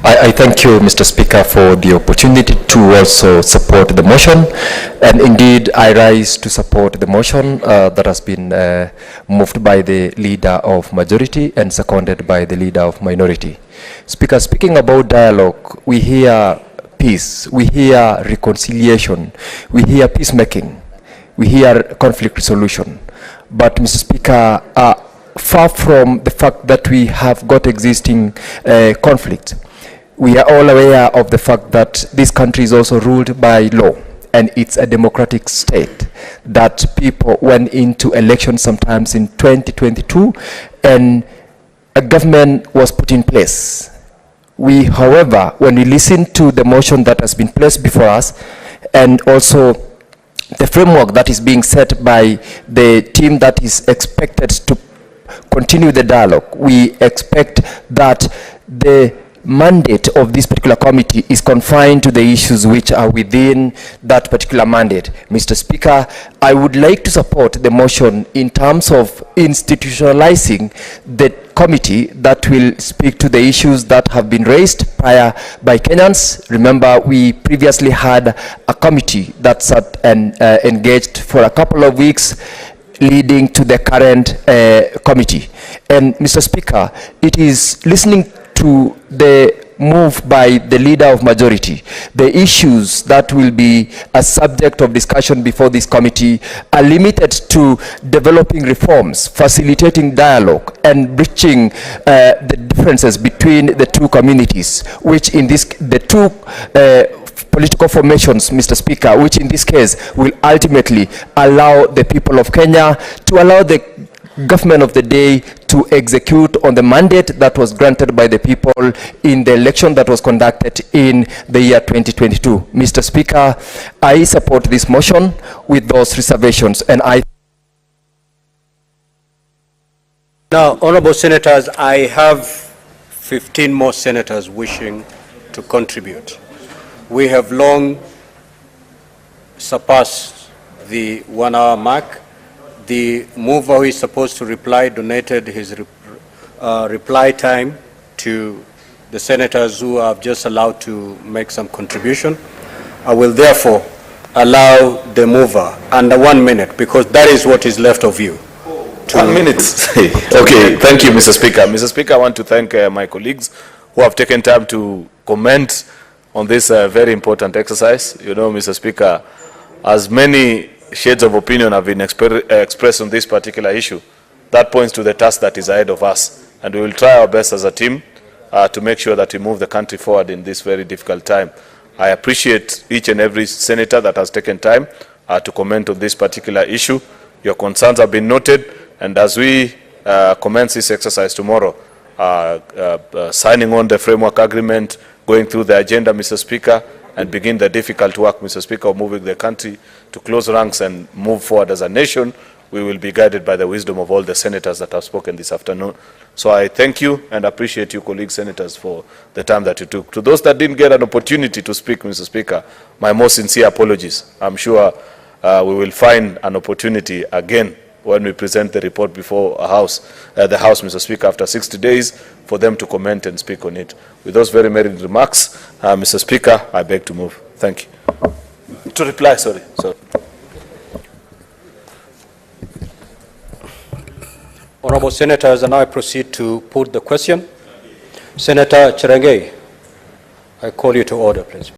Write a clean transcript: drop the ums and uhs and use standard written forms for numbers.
I thank you, Mr. Speaker, for the opportunity to also support the motion. And indeed, I rise to support the motion that has been moved by the leader of majority and seconded by the leader of minority. Speaker, speaking about dialogue, we hear peace, we hear reconciliation, we hear peacemaking, we hear conflict resolution. But, Mr. Speaker, far from the fact that we have got existing conflict, we are all aware of the fact that this country is also ruled by law, and it's a democratic state, that people went into elections sometimes in 2022 and a government was put in place. We, however, when we listen to the motion that has been placed before us and also the framework that is being set by the team that is expected to continue the dialogue, we expect that the mandate of this particular committee is confined to the issues which are within that particular mandate. Mr. Speaker, I would like to support the motion in terms of institutionalizing the committee that will speak to the issues that have been raised prior by Kenyans. Remember, we previously had a committee that sat and engaged for a couple of weeks leading to the current committee. And Mr. Speaker, it is listening to the move by the leader of majority, the issues that will be a subject of discussion before this committee are limited to developing reforms, facilitating dialogue, and bridging the differences between the two communities, which in this, the two political formations, Mr. Speaker, which in this case will ultimately allow the people of Kenya to allow the government of the day to execute on the mandate that was granted by the people in the election that was conducted in the year 2022. Mr. Speaker, I support this motion with those reservations, and I... Now, honorable senators, I have 15 more senators wishing to contribute. We have long surpassed the 1 hour mark. The mover who is supposed to reply donated his reply time to the senators who are just allowed to make some contribution. I will therefore allow the mover under 1 minute, because that is what is left of you. 1 minute. Okay, thank you, Mr. Speaker. Mr. Speaker, I want to thank my colleagues who have taken time to comment on this very important exercise. You know, Mr. Speaker, as many shades of opinion have been expressed on this particular issue, that points to the task that is ahead of us, and we will try our best as a team to make sure that we move the country forward in this very difficult time. I appreciate each and every senator that has taken time to comment on this particular issue. Your concerns have been noted, and as we commence this exercise tomorrow, signing on the framework agreement, going through the agenda, Mr. Speaker, and begin the difficult work, Mr. Speaker, of moving the country to close ranks and move forward as a nation, we will be guided by the wisdom of all the senators that have spoken this afternoon. So I thank you and appreciate you, colleagues senators, for the time that you took. To those that didn't get an opportunity to speak, Mr. Speaker, my most sincere apologies. I'm sure we will find an opportunity again when we present the report before the House, Mr. Speaker, after 60 days, for them to comment and speak on it. With those very merry remarks, Mr. Speaker, I beg to move. Thank you. To reply, sorry. Honorable senators, and now I proceed to put the question. Senator Cheruiyot, I call you to order, please.